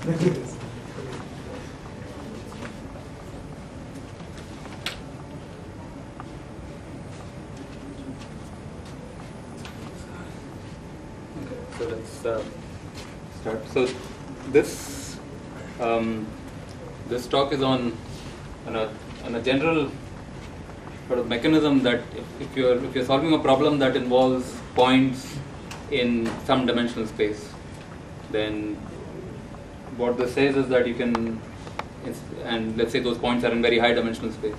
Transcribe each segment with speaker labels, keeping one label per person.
Speaker 1: So let's start. So this this talk is on a general sort of mechanism that if you're solving a problem that involves points in some dimensional space, then what this says is that you can, and let's say those points are in very high dimensional space.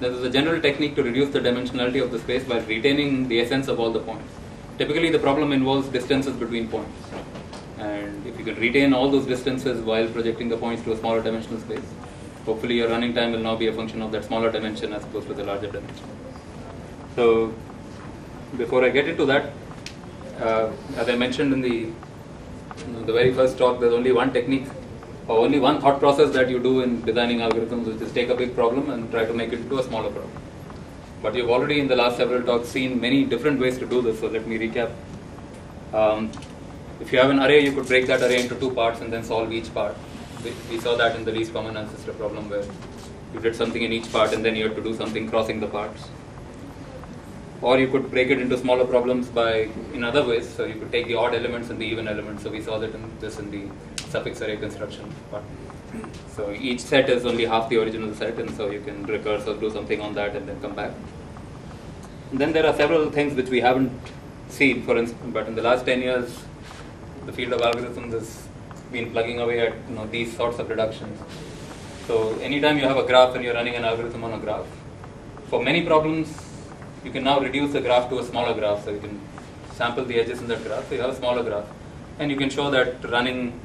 Speaker 1: There is a general technique to reduce the dimensionality of the space by retaining the essence of all the points. Typically, the problem involves distances between points, and if you can retain all those distances while projecting the points to a smaller dimensional space, hopefully your running time will now be a function of that smaller dimension as opposed to the larger dimension. So, before I get into that, as I mentioned in the very first talk, there's only one technique or only one thought process that you do in designing algorithms, which is take a big problem and try to make it into a smaller problem. But you've already in the last several talks seen many different ways to do this, so let me recap. If you have an array, you could break that array into two parts and then solve each part. We saw that in the least common ancestor problem where you did something in each part and then you had to do something crossing the parts. Or you could break it into smaller problems in other ways, so you could take the odd elements and the even elements. So we saw that in the suffix array construction part. So each set is only half the original set, and so you can recurse or do something on that and then come back. And then there are several things which we haven't seen, for instance, but in the last 10 years, the field of algorithms has been plugging away at these sorts of reductions. So anytime you have a graph and you're running an algorithm on a graph, for many problems, you can now reduce the graph to a smaller graph. So you can sample the edges in that graph, so you have a smaller graph. And you can show that running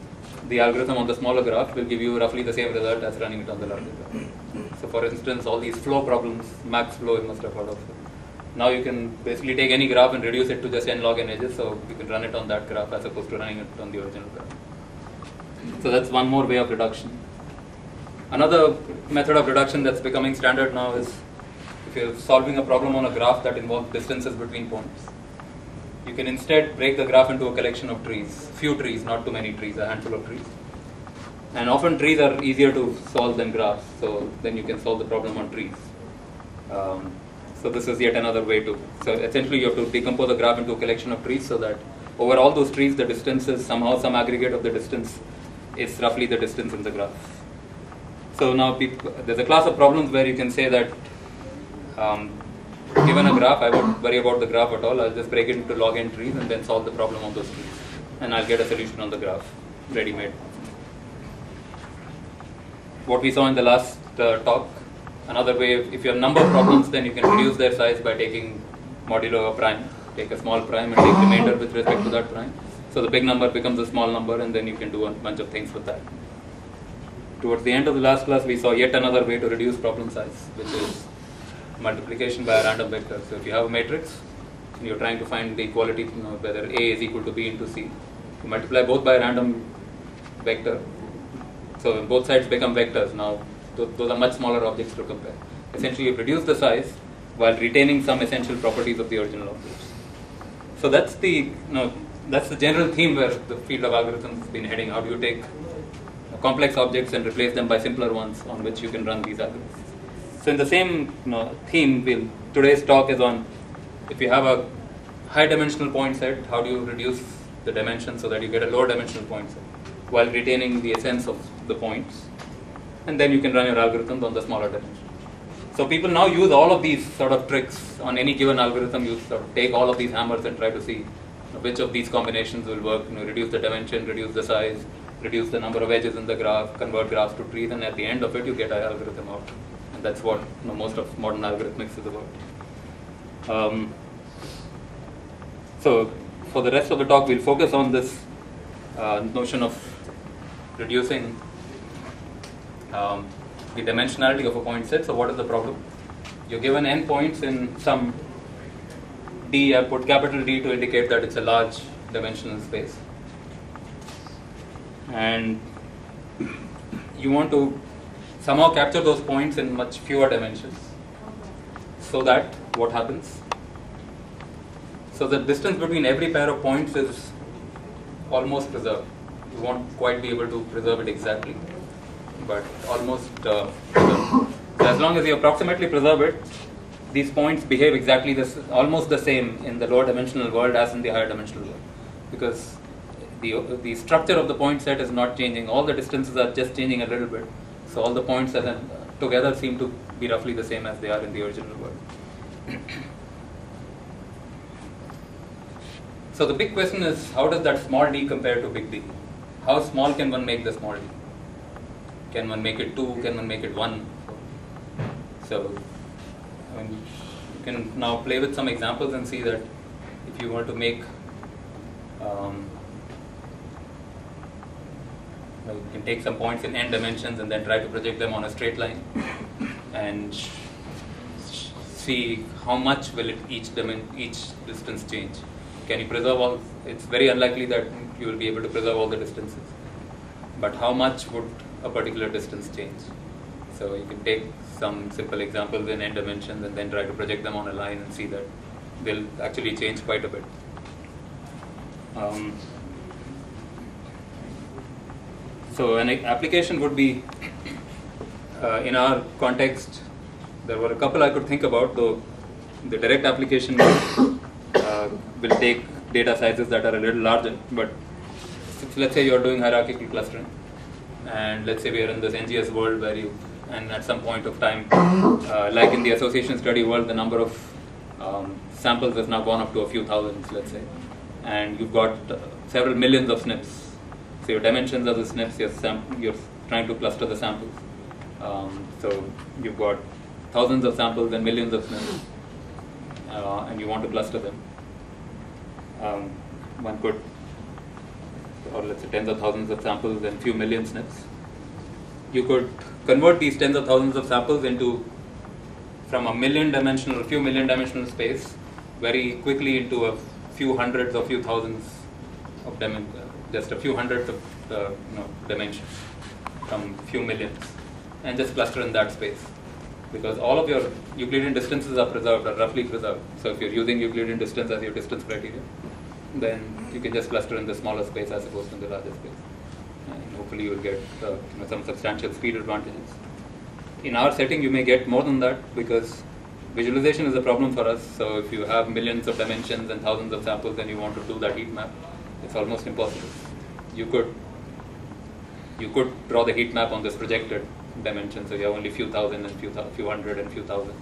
Speaker 1: the algorithm on the smaller graph will give you roughly the same result as running it on the larger graph. So for instance, all these flow problems, max flow, you must have heard of. Now you can basically take any graph and reduce it to just n log n edges, so you can run it on that graph as opposed to running it on the original graph. So that's one more way of reduction. Another method of reduction that's becoming standard now is if you're solving a problem on a graph that involves distances between points, you can instead break the graph into a collection of trees, few trees, not too many trees, a handful of trees. And often trees are easier to solve than graphs, so then you can solve the problem on trees. So this is yet another way to, so essentially you have to decompose the graph into a collection of trees so that over all those trees the distance is somehow some aggregate of the distance is roughly the distance in the graph. So now there's a class of problems where you can say that given a graph, I won't worry about the graph at all, I'll just break it into log n trees and then solve the problem of those trees. And I'll get a solution on the graph, ready-made. What we saw in the last talk, another way, if you have number of problems, then you can reduce their size by taking modulo a prime. Take a small prime and take remainder with respect to that prime. So the big number becomes a small number and then you can do a bunch of things with that. Towards the end of the last class, we saw yet another way to reduce problem size, which is multiplication by a random vector. So if you have a matrix and you're trying to find the equality, whether A is equal to B into C, you multiply both by a random vector. So both sides become vectors. Now those are much smaller objects to compare. Essentially, you reduce the size while retaining some essential properties of the original objects. So that's the general theme where the field of algorithms has been heading. How do you take complex objects and replace them by simpler ones on which you can run these algorithms? So in the same theme, today's talk is on if you have a high dimensional point set, how do you reduce the dimension so that you get a lower dimensional point set while retaining the essence of the points, and then you can run your algorithms on the smaller dimension. So people now use all of these sort of tricks on any given algorithm. You sort of take all of these hammers and try to see which of these combinations will work. Reduce the dimension, reduce the size, reduce the number of edges in the graph, convert graphs to trees, and at the end of it you get an algorithm out. And that's what most of modern algorithmics is about. So for the rest of the talk, we'll focus on this notion of reducing the dimensionality of a point set. So what is the problem? You're given n points in some D. I put capital D to indicate that it's a large dimensional space. And you want to somehow capture those points in much fewer dimensions. So that what happens? So the distance between every pair of points is almost preserved. you won't quite be able to preserve it exactly, but almost. So as long as you approximately preserve it, these points behave exactly almost the same in the lower dimensional world as in the higher dimensional world, because the structure of the point set is not changing. All the distances are just changing a little bit. So all the points together seem to be roughly the same as they are in the original world. So the big question is, how does that small d compare to big D? How small can one make the small d? Can one make it 2? Can one make it 1? So you can now play with some examples and see that if you want to make you can take some points in n dimensions and then try to project them on a straight line and see how much will each distance change. Can you preserve all? It's very unlikely that you will be able to preserve all the distances. But how much would a particular distance change? So you can take some simple examples in n dimensions and then try to project them on a line and see that they'll actually change quite a bit. So an application would be, in our context, there were a couple I could think about, though the direct application will take data sizes that are a little larger. But let's say you're doing hierarchical clustering, and let's say we are in this NGS world where and at some point of time, like in the association study world, the number of samples has now gone up to a few thousands, let's say, and you've got several millions of SNPs. So your dimensions are the SNPs, you're trying to cluster the samples. So you've got thousands of samples and millions of SNPs, and you want to cluster them. One could, or let's say tens of thousands of samples and few million SNPs. You could convert these tens of thousands of samples from a few million dimensional space very quickly into a few hundreds or few thousands of just a few hundreds of dimensions from few millions, and just cluster in that space, because all of your Euclidean distances are roughly preserved. So if you're using Euclidean distance as your distance criteria, then you can just cluster in the smaller space as opposed to in the larger space, and hopefully you will get some substantial speed advantages. In our setting, you may get more than that, because visualization is a problem for us. So if you have millions of dimensions and thousands of samples and you want to do that heat map, it's almost impossible. You could draw the heat map on this projected dimension, so you have only few thousand and few hundred and few thousand,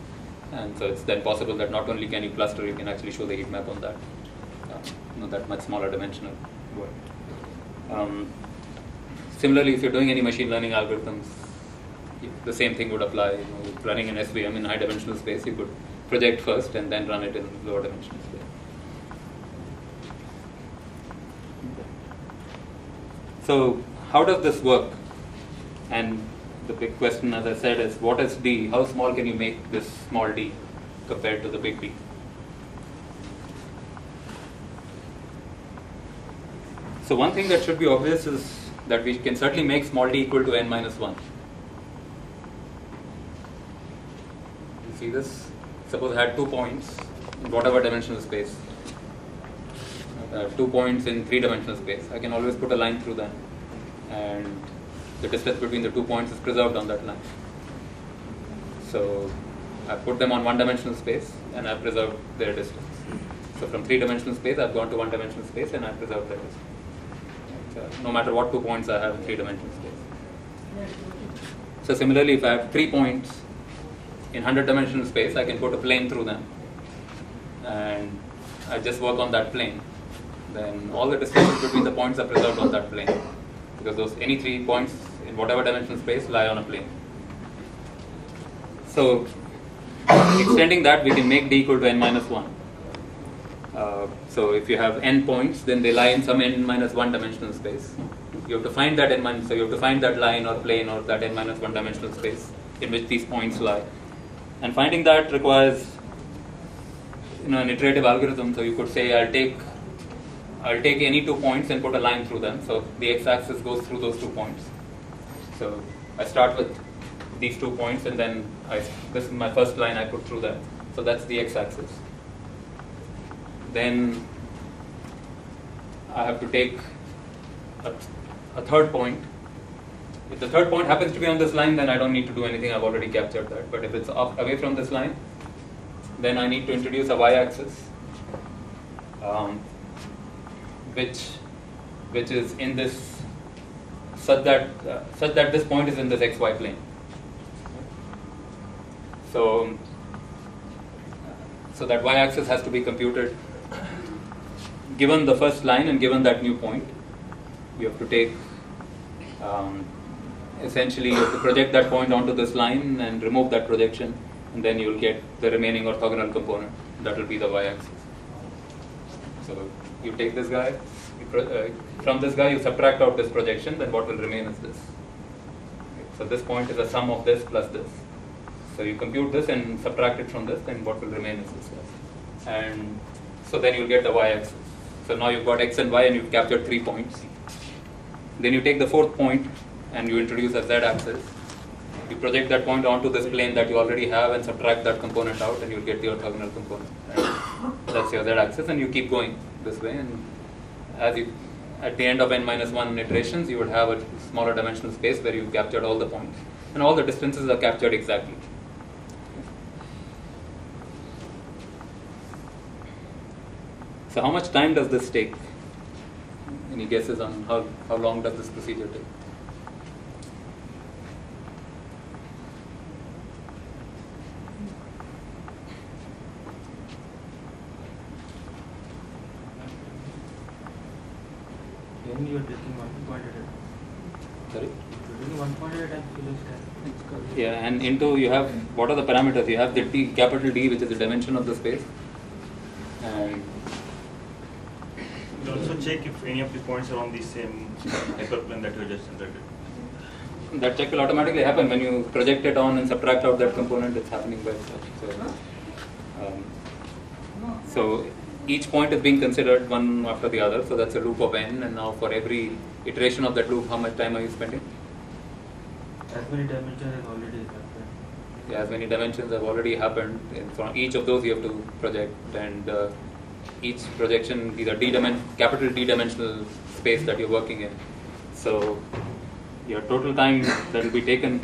Speaker 1: and so it's then possible that not only can you cluster, you can actually show the heat map on that that much smaller dimensional world. Similarly, if you're doing any machine learning algorithms, the same thing would apply. Running an SVM in high dimensional space, you could project first and then run it in lower dimensional space. So how does this work? And the big question, as I said, is what is D? How small can you make this small d compared to the big D? So one thing that should be obvious is that we can certainly make small d equal to n minus 1. You see this? Suppose I had 2 points in whatever dimensional space. 2 points in 3-dimensional space. I can always put a line through them, and the distance between the 2 points is preserved on that line. So I put them on 1-dimensional space and I preserved their distance. So from 3-dimensional space, I've gone to 1-dimensional space and I preserved their distance. No matter what 2 points I have in 3-dimensional space. So similarly, if I have 3 points in 100-dimensional space, I can put a plane through them, and I just work on that plane. Then all the distances between the points are preserved on that plane, because any 3 points in whatever dimensional space lie on a plane. So extending that, we can make d equal to n minus 1. So if you have n points, then they lie in some n minus 1 dimensional space. You have to find that so you have to find that line or plane or that n minus 1 dimensional space in which these points lie. And finding that requires an iterative algorithm. So you could say I'll take any 2 points and put a line through them. So the x-axis goes through those 2 points. So I start with these 2 points, and then this is my first line I put through them. So that's the x-axis. Then I have to take a third point. If the third point happens to be on this line, then I don't need to do anything. I've already captured that. But if it's away from this line, then I need to introduce a y-axis, which is in this such that this point is in this xy plane. So that y-axis has to be computed given the first line and given that new point. You have to take essentially you have to project that point onto this line and remove that projection, and then you will get the remaining orthogonal component. That will be the y-axis. So you take this guy, from this guy you subtract out this projection, then what will remain is this. So this point is a sum of this plus this. So you compute this and subtract it from this, then what will remain is this guy. And so then you'll get the y-axis. So now you've got x and y and you've captured 3 points. Then you take the fourth point and you introduce a z-axis. You project that point onto this plane that you already have and subtract that component out, and you'll get the orthogonal component. And that's your z-axis, and you keep going this way. And at the end of n-1 iterations, you would have a smaller dimensional space where you've captured all the points, and all the distances are captured exactly. So how much time does this take? Any guesses on how long does this procedure take?
Speaker 2: When you are taking 1 point at a time.
Speaker 1: Sorry?
Speaker 2: You're taking 1 point at a time.
Speaker 1: Yeah, and into you have, what are the parameters? You have the D, capital D, which is the dimension of the space. And
Speaker 3: you also check if any of the points are on the same hyperplane that you just generated.
Speaker 1: that check will automatically happen when you project it on and subtract out that component. It's happening by itself. So each point is being considered one after the other. So that's a loop of n, and now for every iteration of that loop, how much time are you spending?
Speaker 2: As many dimensions has already happened.
Speaker 1: Yeah, as many dimensions have already happened. And from each of those you have to project, and each projection is a capital D dimensional space that you're working in. So your total time that will be taken,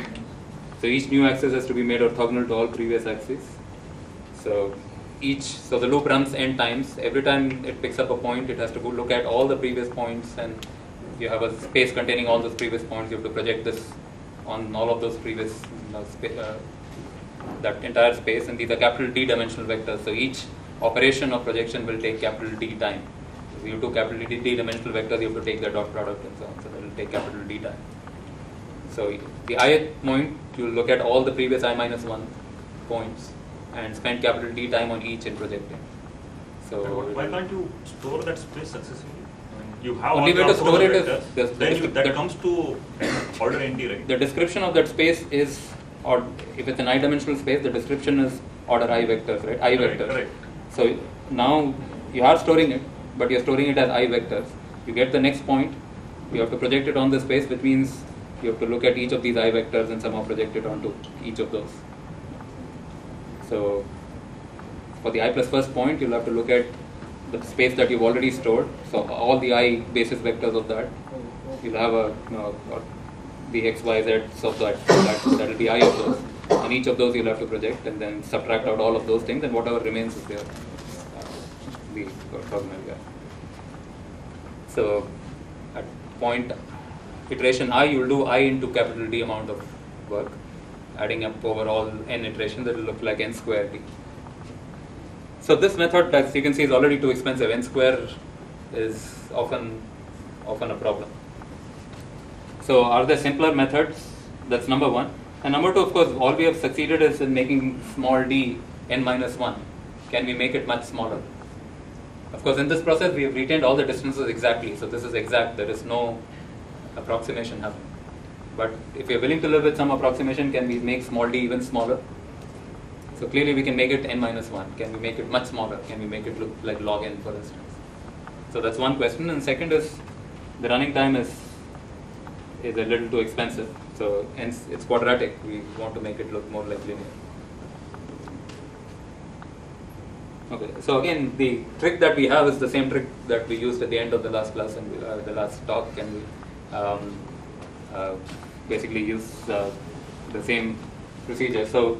Speaker 1: so each new axis has to be made orthogonal to all previous axes. So the loop runs n times. Every time it picks up a point, it has to go look at all the previous points, and you have a space containing all those previous points. You have to project this on all of those previous that entire space, and these are capital D dimensional vectors. So each operation of projection will take capital D time. If you do capital D dimensional vectors, you have to take the dot product and so on. So that will take capital D time. So the ith point, you will look at all the previous I-1 points and spend capital D time on each in projecting. So
Speaker 3: why can't you store that space successfully? You have
Speaker 1: only
Speaker 3: all
Speaker 1: way
Speaker 3: the
Speaker 1: to store it
Speaker 3: vectors,
Speaker 1: is
Speaker 3: that comes to order NT, right?
Speaker 1: The description of that space is, or if it's an I-dimensional space, the description is order I vectors, right? I vectors.
Speaker 3: Correct.
Speaker 1: So now you are storing it, but you're storing it as I vectors. You get the next point, you have to project it on the space, which means you have to look at each of these I vectors and somehow project it onto each of those. So for the I plus first point, you'll have to look at the space that you've already stored. So all the I basis vectors of that, you'll have the x, y, z of that will be I of those. And each of those you'll have to project and then subtract out all of those things, and whatever remains is there. The orthogonal guy. So at point iteration I, you'll do I into capital D amount of work, adding up over all n iterations. That will look like n square D. So this method, as you can see, is already too expensive. N square is often a problem. So are there simpler methods? That's number one. And number two, of course, all we have succeeded is in making small d n-1. Can we make it much smaller? Of course, in this process, we have retained all the distances exactly. So this is exact. There is no approximation happening. But if we are willing to live with some approximation, can we make small d even smaller? So clearly, we can make it n-1. Can we make it much smaller? Can we make it look like log n, for instance? So that's one question. And second is, the running time is a little too expensive. So hence it's quadratic. We want to make it look more like linear. Okay, so again, the trick that we have is the same trick that we used at the end of the last class and the last talk, and we basically use the same procedure. So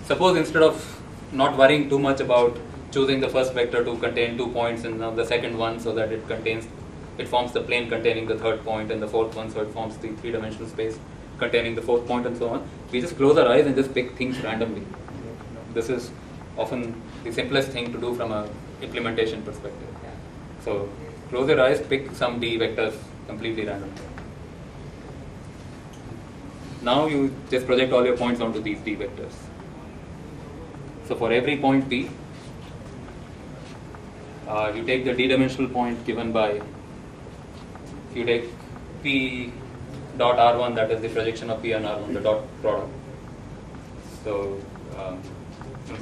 Speaker 1: suppose instead of not worrying too much about choosing the first vector to contain 2 points and the second one so that it forms the plane containing the third point, and the fourth one so it forms the three-dimensional space containing the fourth point, and so on. We just close our eyes and just pick things randomly. This is often the simplest thing to do from a implementation perspective. So close your eyes, pick some d vectors completely randomly. Now you just project all your points onto these d vectors. So for every point p, you take the d-dimensional point given by, you take p dot r1, that is the projection of p and r1, the dot product. So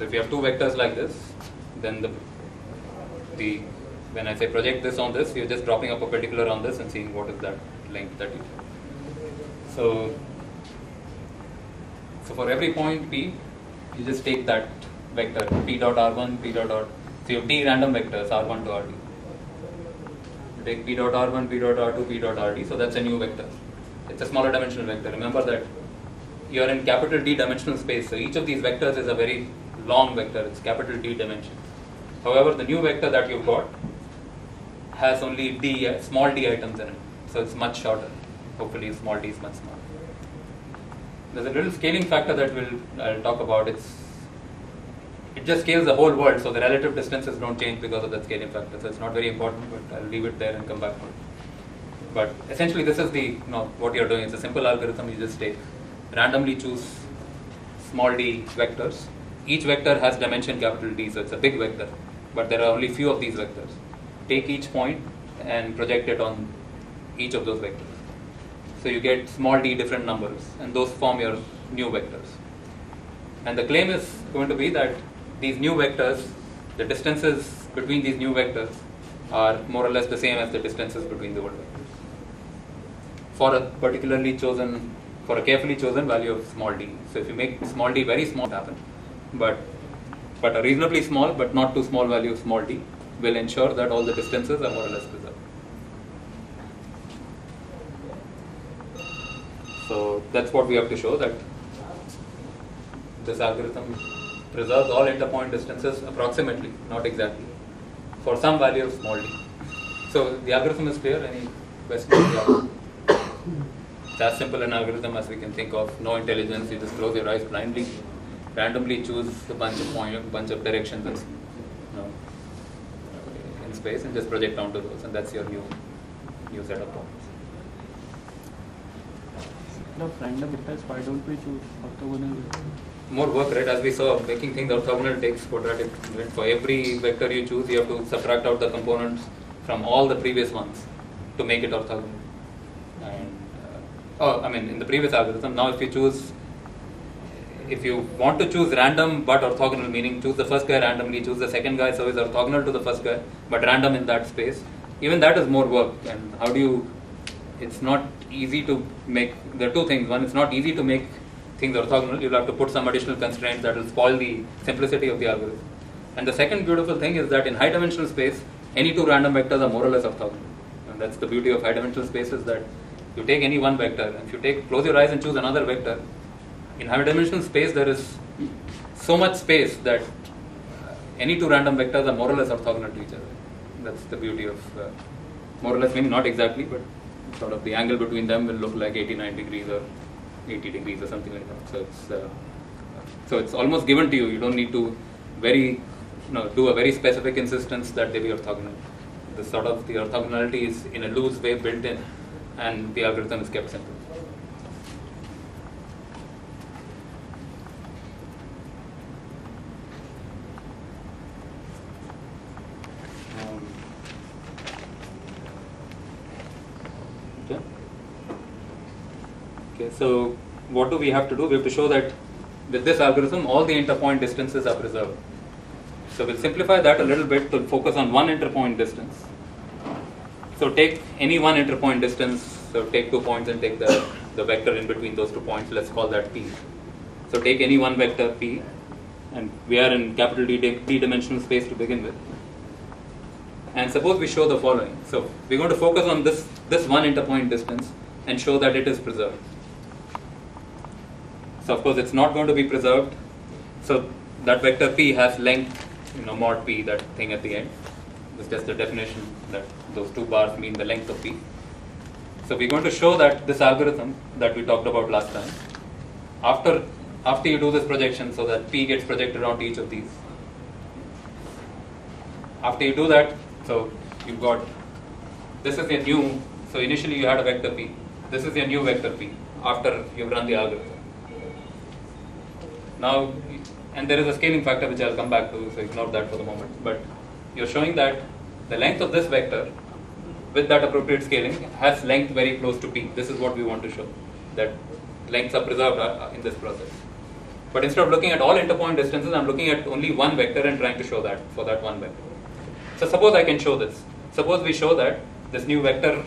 Speaker 1: if you have two vectors like this, then when I say project this on this, you're just dropping a perpendicular on this and seeing what is that length that you take. So for every point p, you just take that vector p dot r1, p dot r. So you have d random vectors r1 to rd. You take p dot r1, p dot r2, p dot rd. So that's a new vector. It's a smaller dimensional vector. Remember that you are in capital D dimensional space. So each of these vectors is a very long vector. It's capital D dimensions. However, the new vector that you've got has only small d items in it. So it's much shorter. Hopefully small d is much smaller. There's a little scaling factor that I'll talk about. It just scales the whole world, so the relative distances don't change because of that scaling factor. So it's not very important, but I'll leave it there and come back to it. But essentially, this is what you're doing. It's a simple algorithm. You just randomly choose small d vectors. Each vector has dimension capital D, so it's a big vector. But there are only few of these vectors. Take each point and project it on each of those vectors. So you get small d different numbers, and those form your new vectors. And the claim is going to be that these new vectors, the distances between these new vectors are more or less the same as the distances between the old vectors. For a carefully chosen value of small d. So if you make small d very small, happen. But a reasonably small but not too small value of small d will ensure that all the distances are more or less preserved. So that's what we have to show, that this algorithm preserves all interpoint distances approximately, not exactly, for some value of small d. So the algorithm is clear. Any questions? It's as simple an algorithm as we can think of. No intelligence. You just close your eyes blindly, randomly choose a bunch of directions in space, and just project onto those, and that's your new set of points.
Speaker 2: Of random vectors, why don't we choose orthogonal?
Speaker 1: More work, right? As we saw, making things orthogonal takes quadratic. For every vector you choose, you have to subtract out the components from all the previous ones to make it orthogonal. And in the previous algorithm, now if you want to choose random but orthogonal, meaning choose the first guy randomly, choose the second guy so it's orthogonal to the first guy, but random in that space, even that is more work. And how do you? It's not easy to make. There are two things. One, it's not easy to make things orthogonal. You'll have to put some additional constraints that will spoil the simplicity of the algorithm. And the second beautiful thing is that in high dimensional space, any two random vectors are more or less orthogonal. And that's the beauty of high dimensional space, is that you take any one vector, and if you close your eyes and choose another vector, in high dimensional space there is so much space that any two random vectors are more or less orthogonal to each other. That's the beauty of more or less, meaning not exactly, but sort of the angle between them will look like 89 degrees or 80 degrees or something like that. So it's almost given to you. You don't need to do a very specific insistence that they be orthogonal. The orthogonality is in a loose way built in, and the algorithm is kept simple. Okay, so what do we have to do? We have to show that with this algorithm, all the interpoint distances are preserved. So we'll simplify that a little bit to focus on one interpoint distance. So take any one interpoint distance, so take 2 points and take the vector in between those 2 points, let's call that p. So take any one vector p, and we are in capital D-dimensional space to begin with. And suppose we show the following. So we're going to focus on this one interpoint distance and show that it is preserved. So of course it's not going to be preserved. So that vector P has length, mod P, that thing at the end. It's just a definition that those two bars mean the length of P. So we're going to show that this algorithm that we talked about last time, after you do this projection so that P gets projected onto each of these. After you do that, so you've got, this is your new, so initially you had a vector P. This is your new vector P after you've run the algorithm. Now, and there is a scaling factor which I'll come back to, so ignore that for the moment. But you're showing that the length of this vector with that appropriate scaling has length very close to P. This is what we want to show, that lengths are preserved in this process. But instead of looking at all interpoint distances, I'm looking at only one vector and trying to show that for that one vector. So suppose I can show this. Suppose we show that this new vector,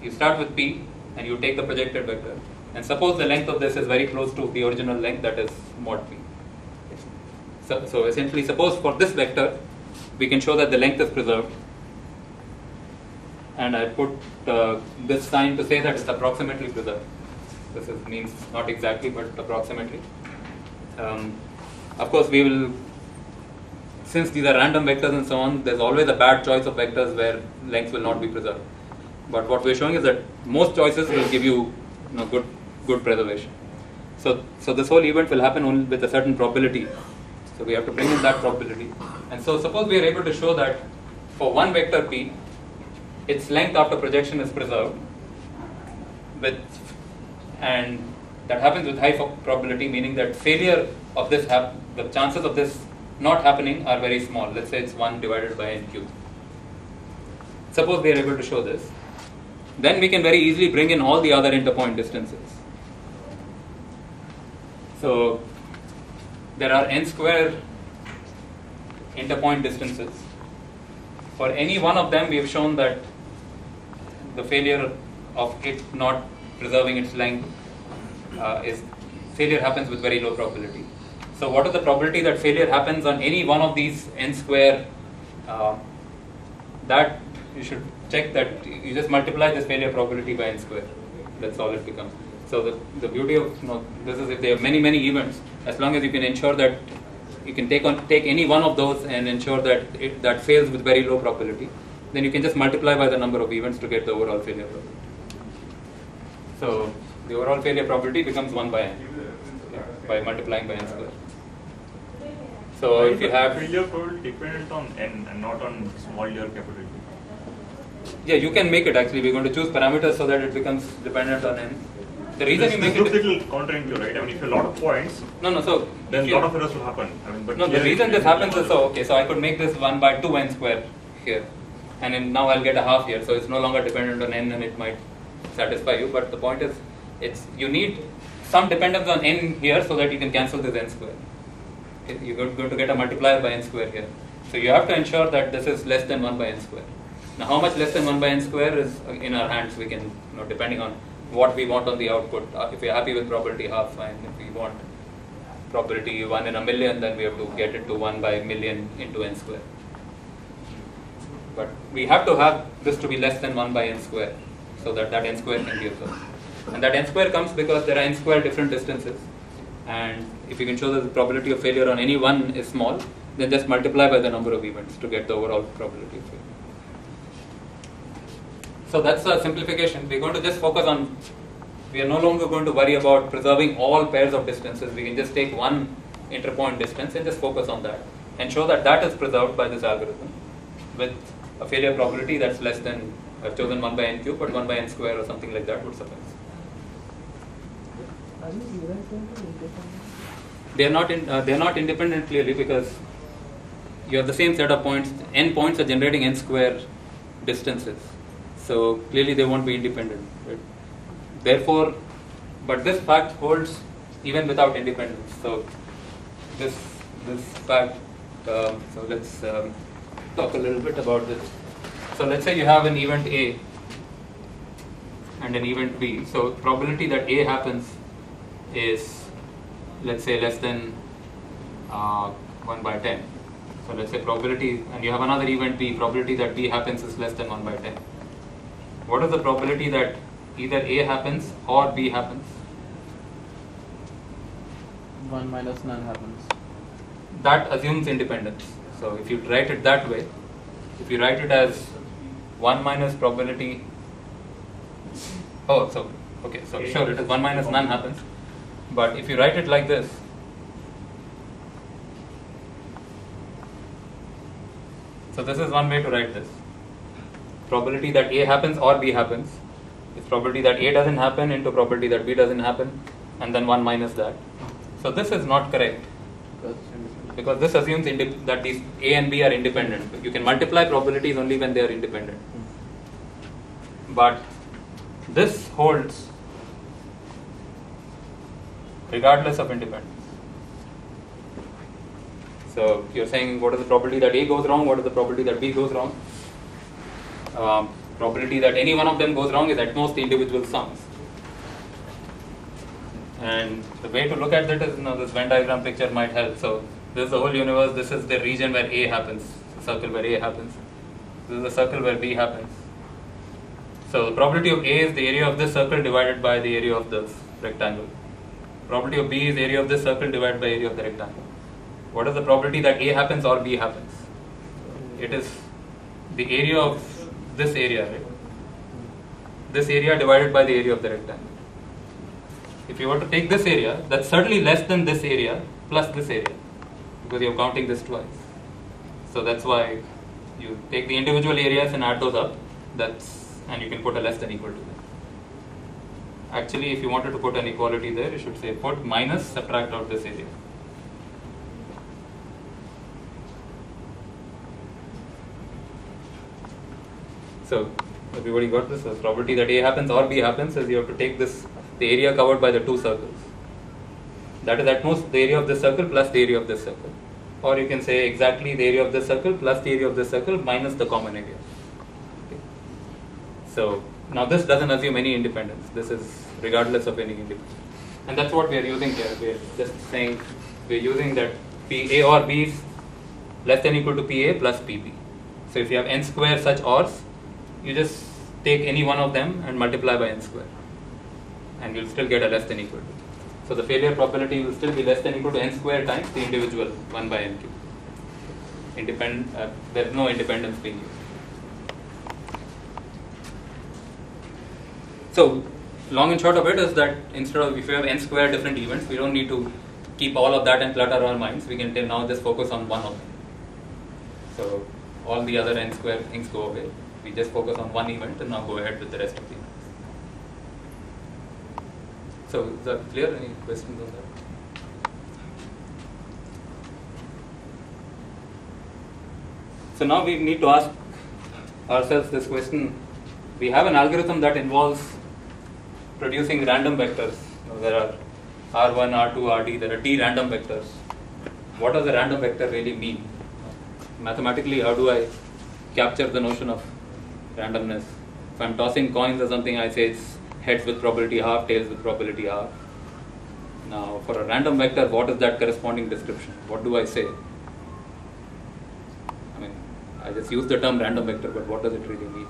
Speaker 1: you start with P and you take the projected vector. And suppose the length of this is very close to the original length, that is mod P. So essentially, suppose for this vector, we can show that the length is preserved. And I put this sign to say that it's approximately preserved. This means not exactly, but approximately. Of course, we will, since these are random vectors and so on, there's always a bad choice of vectors where lengths will not be preserved. But what we're showing is that most choices will give you, good preservation. So this whole event will happen only with a certain probability. So we have to bring in that probability. And so suppose we are able to show that for one vector P, its length after projection is preserved, and that happens with high probability, meaning that failure of this, the chances of this not happening are very small. Let's say it's 1 divided by n cubed. Suppose we are able to show this. Then we can very easily bring in all the other interpoint distances. So there are n square interpoint distances. For any one of them, we have shown that the failure of it not preserving its length failure happens with very low probability. So what is the probability that failure happens on any one of these n square? That you should check that you just multiply this failure probability by n square. That's all it becomes. So the beauty of this is if there are many events, as long as you can ensure that you can take any one of those and ensure that that fails with very low probability, then you can just multiply by the number of events to get the overall failure probability. So the overall failure probability becomes 1 by n by multiplying by n square. So if you have
Speaker 3: failure probability dependent on n and not on small d or capital D.
Speaker 1: Yeah, you can make it actually. We're going to choose parameters so that it becomes dependent on n. The reason you make
Speaker 3: this looks a little counterintuitive, right? I mean, if you have a lot of points,
Speaker 1: so
Speaker 3: then a lot of errors will happen. I mean, but
Speaker 1: the reason this happens is so I could make this 1 by 2 n square here, and then now I'll get a half here. So it's no longer dependent on n, and it might satisfy you. But the point is, you need some dependence on n here so that you can cancel this n square. You're going to get a multiplier by n square here. So you have to ensure that this is less than 1 by n square. Now, how much less than 1 by n square is in our hands. We can, depending on what we want on the output. If we're happy with probability half, fine. If we want probability 1 in a million, then we have to get it to 1 by million into n square. But we have to have this to be less than 1 by n square, so that n square can be observed. And that n square comes because there are n square different distances. And if you can show that the probability of failure on any one is small, then just multiply by the number of events to get the overall probability of failure. So that's a simplification. We're going to just focus on, we are no longer going to worry about preserving all pairs of distances. We can just take one interpoint distance and just focus on that and show that that is preserved by this algorithm with a failure probability that's less than, I've chosen 1 by n cube, but 1 by n square or something like that would suffice.
Speaker 2: Are these events independent?
Speaker 1: They are not independent clearly because you have the same set of points. N points are generating n square distances. So clearly they won't be independent. Right? Therefore, but this fact holds even without independence. So this fact. So let's talk a little bit about this. So let's say you have an event A and an event B. So probability that A happens is, let's say, less than 1 by 10. So let's say probability, and you have another event B, probability that B happens is less than 1 by 10. What is the probability that either A happens or B happens?
Speaker 2: 1 minus none happens.
Speaker 1: That assumes independence. So if you write it that way, if you write it as 1 minus probability, so sure, it is 1 minus none happens. But if you write it like this, so this is one way to write this. Probability that A happens or B happens is probability that A doesn't happen into probability that B doesn't happen, and then 1 minus that. So this is not correct, because this assumes that these A and B are independent. You can multiply probabilities only when they are independent. But this holds regardless of independence. So you're saying what is the probability that A goes wrong, what is the probability that B goes wrong? Probability that any one of them goes wrong is at most the individual sums. And the way to look at that is, this Venn diagram picture might help. So this is the whole universe, this is the region where A happens, the circle where A happens. This is the circle where B happens. So the probability of A is the area of this circle divided by the area of this rectangle. Probability of B is area of this circle divided by area of the rectangle. What is the probability that A happens or B happens? It is the area of this area, right? This area divided by the area of the rectangle. If you were to take this area, that's certainly less than this area plus this area, because you're counting this twice. So that's why you take the individual areas and add those up, and you can put a less than equal to them. Actually, if you wanted to put an equality there, you should say put minus, subtract out this area. So everybody got this? The probability that A happens or B happens is you have to take the area covered by the two circles. That is at most the area of this circle plus the area of this circle. Or you can say exactly the area of this circle plus the area of this circle minus the common area. Okay. So now this doesn't assume any independence. This is regardless of any independence. And that's what we are using here. We are just saying we are using that PA or B is less than or equal to PA plus PB. So if you have n square such ORs, you just take any one of them and multiply by n square, and you'll still get a less than equal to. So the failure probability will still be less than or equal to n square times the individual 1 by n cube. There is no independence being used. So long and short of it is that instead of, if you have n square different events, we don't need to keep all of that and clutter our minds. We can now just focus on one of them. So all the other n square things go away. We just focus on one event and now go ahead with the rest of the events. So is that clear? Any questions on that? So now we need to ask ourselves this question. We have an algorithm that involves producing random vectors. There are R1, R2, RD, there are D random vectors. What does a random vector really mean? Mathematically, how do I capture the notion of randomness? If I'm tossing coins or something, I say it's heads with probability half, tails with probability half. Now, for a random vector, what is that corresponding description? What do I say? I mean, I just use the term random vector, but what does it really mean?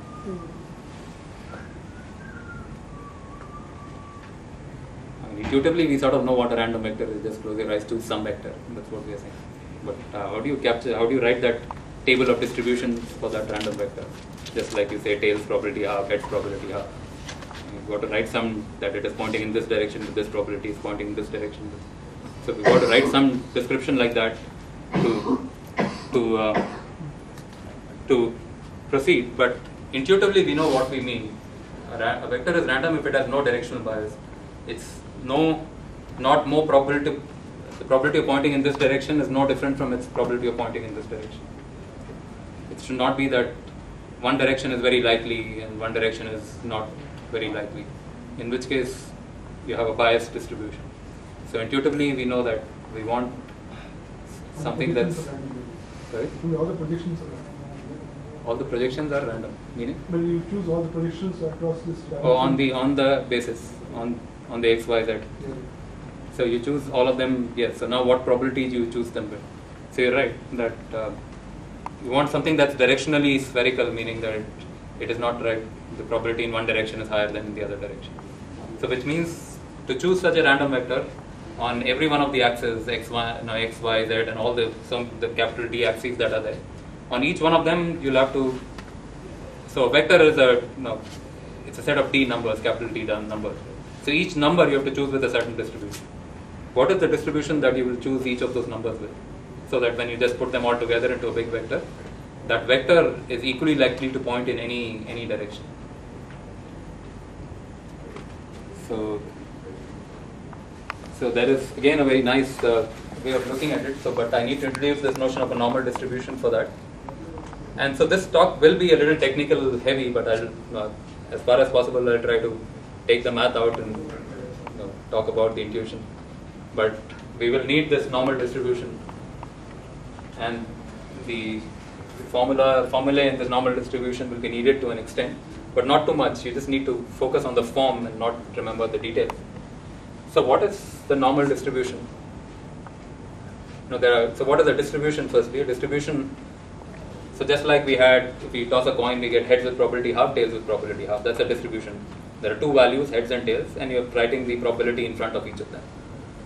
Speaker 1: I mean, intuitively, we sort of know what a random vector is. Just close your eyes to some vector. That's what we are saying. But how do you write that table of distributions for that random vector? Just like you say tails probability half, heads probability half. You've got to write some that it is pointing in this direction, with this probability is pointing in this direction. So we've got to write some description like that to proceed. But intuitively we know what we mean. A vector is random if it has no directional bias. It's not more probability. The probability of pointing in this direction is no different from its probability of pointing in this direction. It should not be that one direction is very likely and one direction is not very likely, in which case you have a biased distribution. So intuitively we know that we want something that's... Sorry?
Speaker 4: All the predictions are random.
Speaker 1: All the predictions are random, meaning?
Speaker 4: But you choose all the predictions across this...
Speaker 1: on the basis, on the x, y, z.
Speaker 4: Yeah.
Speaker 1: So you choose all of them, yes. So now what probability do you choose them with? So you're right that you want something that's directionally spherical, meaning that it is not right. The probability in one direction is higher than in the other direction. So which means to choose such a random vector on every one of the axes x, y, x, y, z, and all the capital D axes that are there. On each one of them, you'll have to. So a vector is it's a set of D numbers, capital D numbers. So each number you have to choose with a certain distribution. What is the distribution that you will choose each of those numbers with? So that when you just put them all together into a big vector, that vector is equally likely to point in any direction. So there is again a very nice way of looking at it. So, but I need to introduce this notion of a normal distribution for that. And so this talk will be a little technical heavy, but I'll, as far as possible, I'll try to take the math out and talk about the intuition. But we will need this normal distribution, and the formula in this normal distribution will be needed to an extent, but not too much. You just need to focus on the form and not remember the details. So what is the normal distribution? So what is a distribution firstly? A distribution, so just like we had, if we toss a coin, we get heads with probability half, tails with probability half. That's a distribution. There are two values, heads and tails, and you're writing the probability in front of each of them.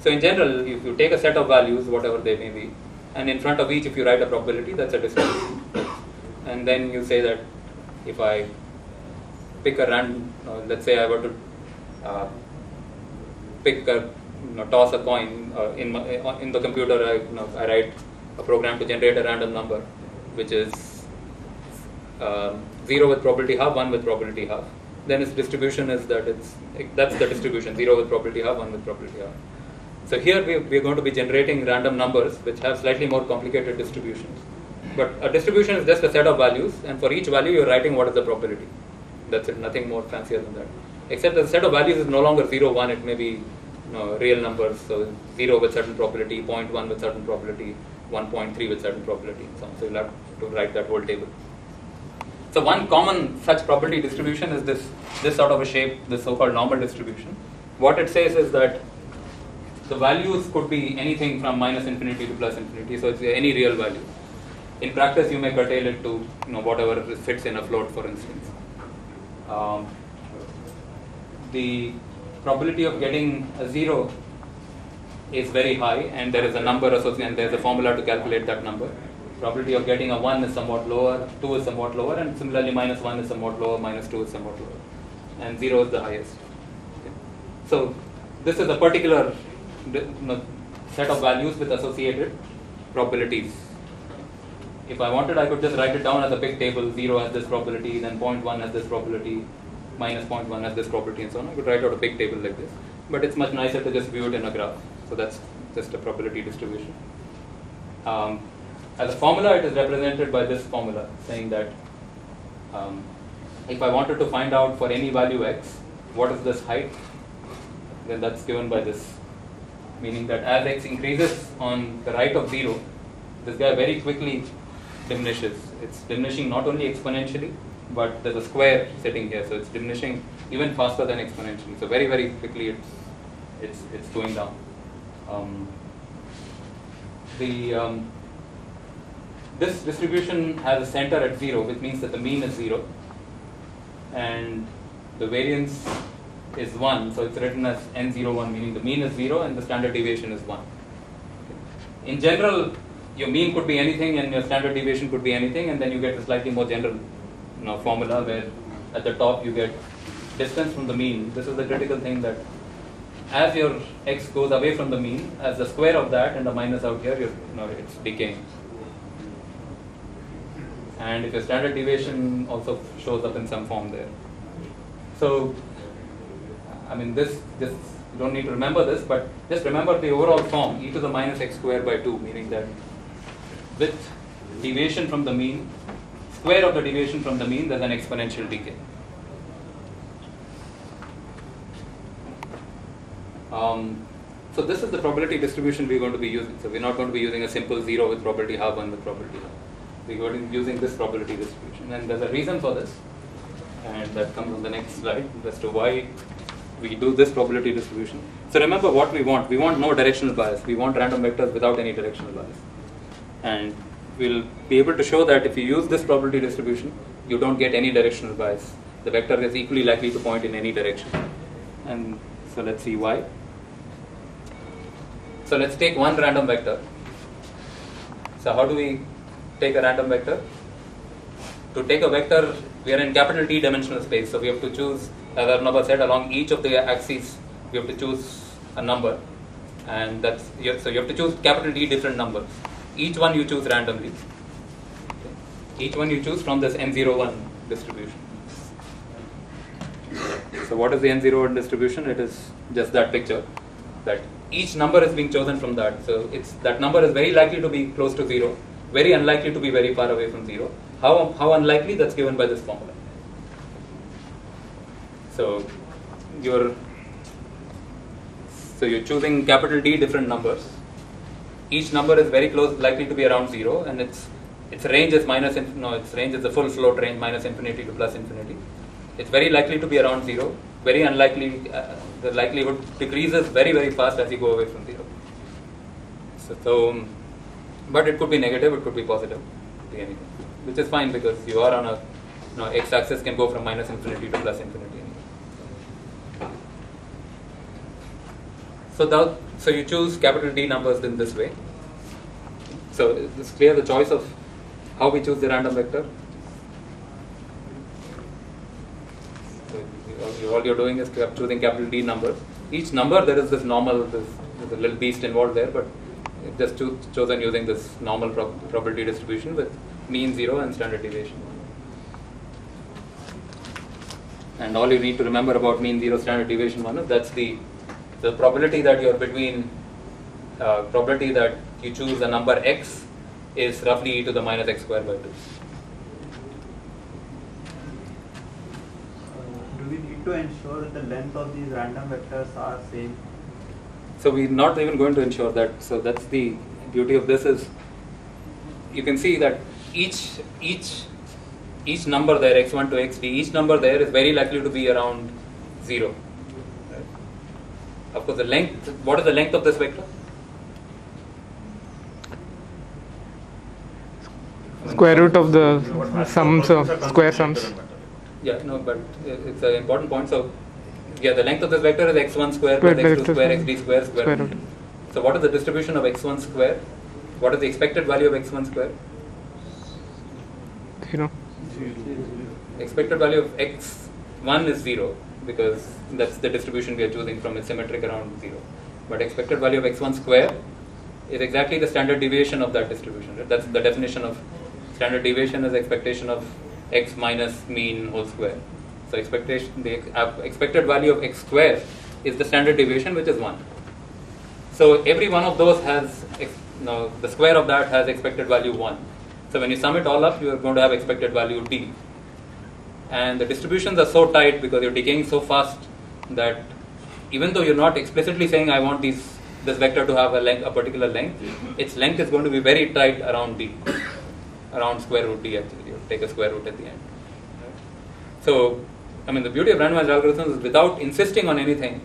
Speaker 1: So in general, if you take a set of values, whatever they may be, and in front of each, if you write a probability, that's a distribution. And then you say that if I pick a random, let's say I were to toss a coin in the computer, I write a program to generate a random number, which is 0 with probability half, 1 with probability half. Then its distribution is that's the distribution, 0 with probability half, 1 with probability half. So here we're going to be generating random numbers which have slightly more complicated distributions. But a distribution is just a set of values, and for each value you're writing what is the probability. That's it, nothing more fancier than that. Except the set of values is no longer 0, 1, it may be real numbers, so 0 with certain probability, 0.1 with certain probability, 1.3 with certain probability, and so on. So you'll have to write that whole table. So one common such probability distribution is this sort of a shape, this so-called normal distribution. What it says is that the values could be anything from minus infinity to plus infinity, so it's any real value. In practice, you may curtail it to whatever fits in a float, for instance. The probability of getting a 0 is very high, and there is a number associated, and there is a formula to calculate that number. Probability of getting a 1 is somewhat lower, 2 is somewhat lower, and similarly minus 1 is somewhat lower, minus 2 is somewhat lower, and 0 is the highest. Okay. So this is a particular set of values with associated probabilities. If I wanted, I could just write it down as a big table. 0 has this probability, then 0.1 has this probability, minus 0.1 has this probability, and so on. I could write out a big table like this. But it's much nicer to just view it in a graph. So that's just a probability distribution. As a formula, it is represented by this formula, saying that if I wanted to find out for any value x, what is this height, then that's given by this. Meaning that as x increases on the right of 0, this guy very quickly diminishes. It's diminishing not only exponentially, but there's a square sitting here, so it's diminishing even faster than exponentially. So very, very quickly it's going down. This distribution has a center at 0, which means that the mean is 0, and the variance is 1, so it's written as n01, meaning the mean is 0 and the standard deviation is 1. In general, your mean could be anything and your standard deviation could be anything, and then you get a slightly more general formula where at the top you get distance from the mean. This is the critical thing, that as your x goes away from the mean, as the square of that and the minus out here, it's decaying. And if your standard deviation also shows up in some form there. So, I mean, this you don't need to remember this, but just remember the overall form, e to the minus x squared by 2, meaning that with deviation from the mean, square of the deviation from the mean, there's an exponential decay. So this is the probability distribution we're going to be using. So we're not going to be using a simple 0 with probability half, 1 with probability half. We're going to be using this probability distribution, and there's a reason for this, and that comes on the next slide as to why we do this probability distribution. So remember what we want. We want no directional bias. We want random vectors without any directional bias. And we'll be able to show that if you use this probability distribution, you don't get any directional bias. The vector is equally likely to point in any direction. And so let's see why. So let's take one random vector. So how do we take a random vector? To take a vector, we are in capital T dimensional space. So we have to choose, as Arnab said, along each of the axes, we have to choose a number. And that's, so you have to choose capital T different numbers. Each one you choose randomly. Okay. Each one you choose from this N01 distribution. So what is the N01 distribution? It is just that picture, that each number is being chosen from that. So it's that number is very likely to be close to 0, very unlikely to be very far away from 0. How unlikely? That's given by this formula. So you're choosing capital T different numbers. Each number is very close, likely to be around 0, and its range is its range is the full float range, minus infinity to plus infinity. It's very likely to be around 0. Very unlikely. The likelihood decreases very, very fast as you go away from 0. But it could be negative, it could be positive, it could be anything, which is fine because you are on a x-axis can go from minus infinity to plus infinity. So you choose capital D numbers in this way. So it's clear the choice of how we choose the random vector. So all you're doing is choosing capital D numbers. Each number there is this normal, there's a little beast involved there, but it's just chosen using this normal probability distribution with mean 0 and standard deviation 1. And all you need to remember about mean 0, standard deviation 1 is that's the probability that you're between, probability that you choose a number x is roughly e to the minus x squared by 2.
Speaker 5: Do we need to ensure that the length of these random vectors are same?
Speaker 1: So we're not even going to ensure that. So that's the beauty of this is you can see that each number there, x1 to xd, each number there is very likely to be around 0. Right? Of course, the length. What is the length of this vector?
Speaker 6: Square root of the sums of square sums.
Speaker 1: Yeah, no, but it's an important point. So, yeah, the length of this vector is x1 square plus x2 square, xd square, square root. So, what is the distribution of x1 square? What is the expected value of x1 square?
Speaker 6: 0.
Speaker 1: Expected value of x1 is 0 because that's the distribution we are choosing from. It's symmetric around 0. But expected value of x1 square is exactly the standard deviation of that distribution. Right? That's the definition of standard deviation is expectation of x minus mean whole square. So the expected value of x square is the standard deviation, which is 1. So every one of those has, the square of that has expected value 1. So when you sum it all up, you are going to have expected value d. And the distributions are so tight because you're decaying so fast that even though you're not explicitly saying I want this vector to have a particular length, its length is going to be very tight around d, around square root d actually. You take a square root at the end. So, I mean, the beauty of randomized algorithms is without insisting on anything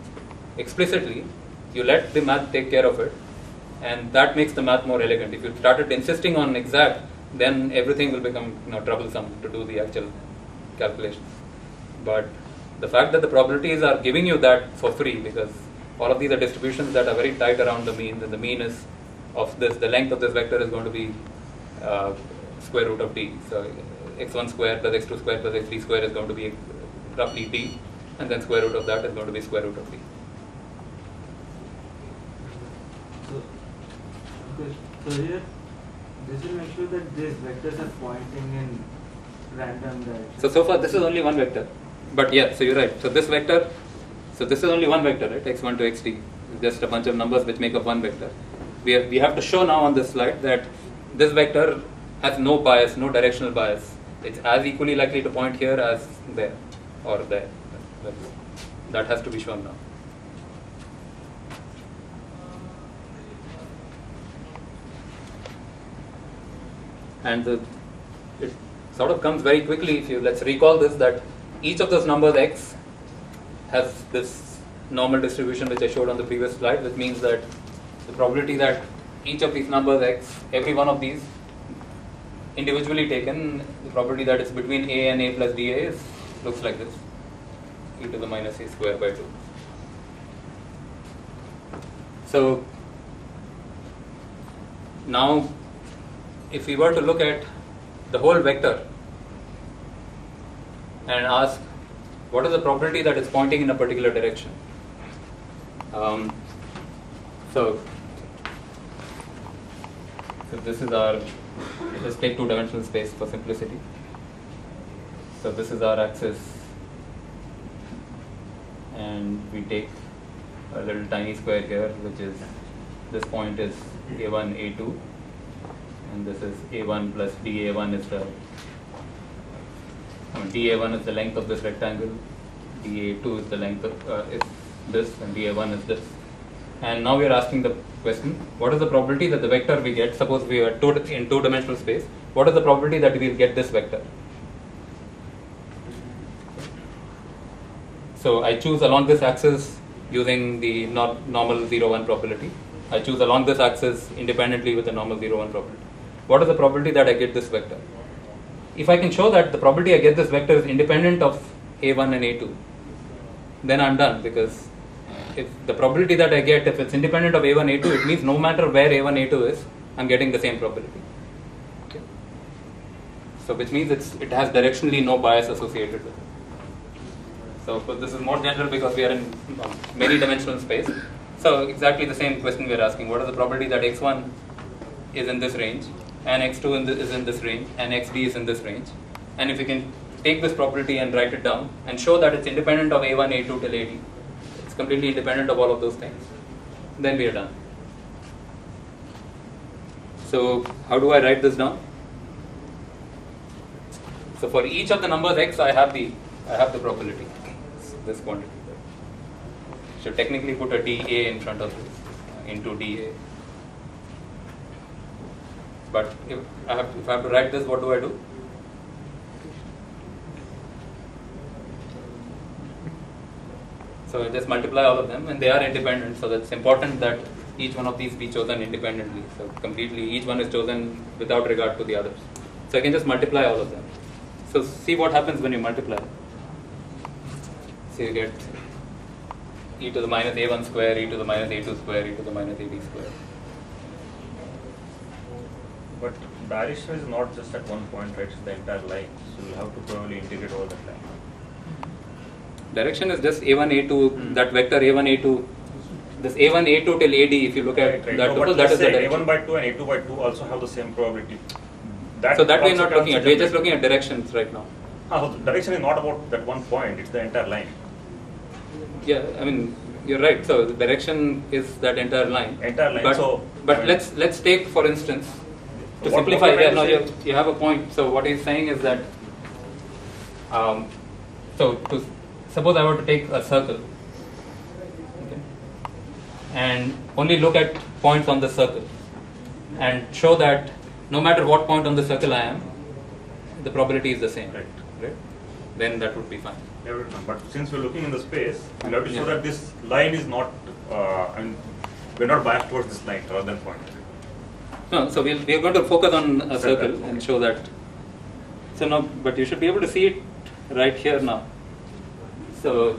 Speaker 1: explicitly, you let the math take care of it, and that makes the math more elegant. If you started insisting on exact, then everything will become troublesome to do the actual calculations. But the fact that the probabilities are giving you that for free, because all of these are distributions that are very tight around the mean, and the mean is of this, the length of this vector is going to be square root of d. So x1 square plus x2 square plus x3 square is going to be roughly d, and then square root of that is going to be square root of d.
Speaker 5: So here, this will make sure that these vectors are pointing in random directions.
Speaker 1: So far this is only one vector, but yeah, so you're right. So this vector, so this is only one vector, right? x1 to xd, it's just a bunch of numbers which make up one vector. We have to show now on this slide that this vector has no bias, no directional bias. It's as equally likely to point here as there or there. That has to be shown now. And it sort of comes very quickly if you, let's recall this, that each of those numbers x has this normal distribution which I showed on the previous slide, which means that the probability that each of these numbers x, every one of these individually taken, the probability that it's between a and a plus dA looks like this, e to the minus a square by 2. So now if we were to look at the whole vector and ask what is the probability that it's pointing in a particular direction. So this is our, let's take two-dimensional space for simplicity. So this is our axis, and we take a little tiny square here, which is, this point is a1, a2, and this is a1 plus dA1 is the, dA1 is the length of this rectangle, dA2 is the length of is this, and dA1 is this. And now we are asking the question, what is the probability that the vector we get, suppose we are in two-dimensional space, what is the probability that we will get this vector? So I choose along this axis using the normal 0, 1 probability. I choose along this axis independently with the normal 0, 1 probability. What is the probability that I get this vector? If I can show that the probability I get this vector is independent of a1 and a2, then I'm done, because if the probability that I get, if it's independent of a1, a2, it means no matter where a1, a2 is, I'm getting the same probability. Okay. So which means it has directionally no bias associated with it. So this is more general because we are in many dimensional space. So exactly the same question we are asking, what is the probability that x1 is in this range, and x2 is in this range, and xd is in this range? And if you can take this probability and write it down and show that it's independent of a1, a2 till ad, it's completely independent of all of those things, then we are done. So how do I write this down? So for each of the numbers x, I have the probability, this quantity. Should technically put a dA in front of this, into dA. But if I have to write this, what do I do? So I just multiply all of them, and they are independent. So that's important that each one of these be chosen independently. So completely, each one is chosen without regard to the others. So I can just multiply all of them. So see what happens when you multiply. So you get e to the minus a1 square, e to the minus a2 square, e to the minus ad square.
Speaker 3: But direction is not just at one point, right? It's the entire line. So you have to probably integrate over that line.
Speaker 1: Direction is just a1, a2, that vector a1, a2. This a1, a2 till ad, if you look at
Speaker 3: Right.
Speaker 1: that
Speaker 3: No,
Speaker 1: tuple,
Speaker 3: but
Speaker 1: that is the
Speaker 3: say
Speaker 1: direction.
Speaker 3: a1 by 2 and a2 by 2 also have the same probability.
Speaker 1: So that we are
Speaker 3: also
Speaker 1: not looking at. We are just
Speaker 3: considered.
Speaker 1: looking at directions right now.
Speaker 3: So the direction is not about that one point, it's the entire line.
Speaker 1: Yeah, I mean, you're right. So the direction is that entire line.
Speaker 3: Entire line,
Speaker 1: But,
Speaker 3: so,
Speaker 1: but
Speaker 3: I mean-
Speaker 1: let's take, for instance, to
Speaker 3: What-
Speaker 1: simplify.
Speaker 3: what am I
Speaker 1: Yeah, no,
Speaker 3: trying to
Speaker 1: you have a point. So what he's saying is that, so to suppose I were to take a circle, okay, and only look at points on the circle, and show that no matter what point on the circle I am, the probability is the same.
Speaker 3: Right.
Speaker 1: Right? Then that would be fine.
Speaker 3: But since we're looking in the space, we'll have to show
Speaker 1: Yeah.
Speaker 3: that this line is not, we're not biased towards this line rather than point.
Speaker 1: No, so we are going to focus on a circle
Speaker 3: Okay.
Speaker 1: and show that. So now, but you should be able to see it right here now. So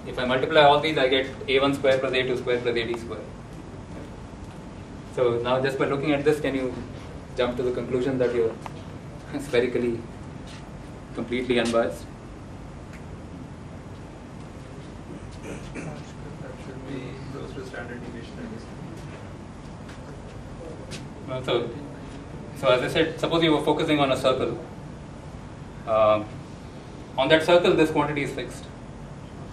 Speaker 1: if I multiply all these, I get a1 square plus a2 square plus ad square. So now just by looking at this, can you jump to the conclusion that you're spherically completely unbiased?
Speaker 2: That should be close to standard deviation, I guess.
Speaker 1: So as I said, suppose you were focusing on a circle. On that circle, this quantity is fixed.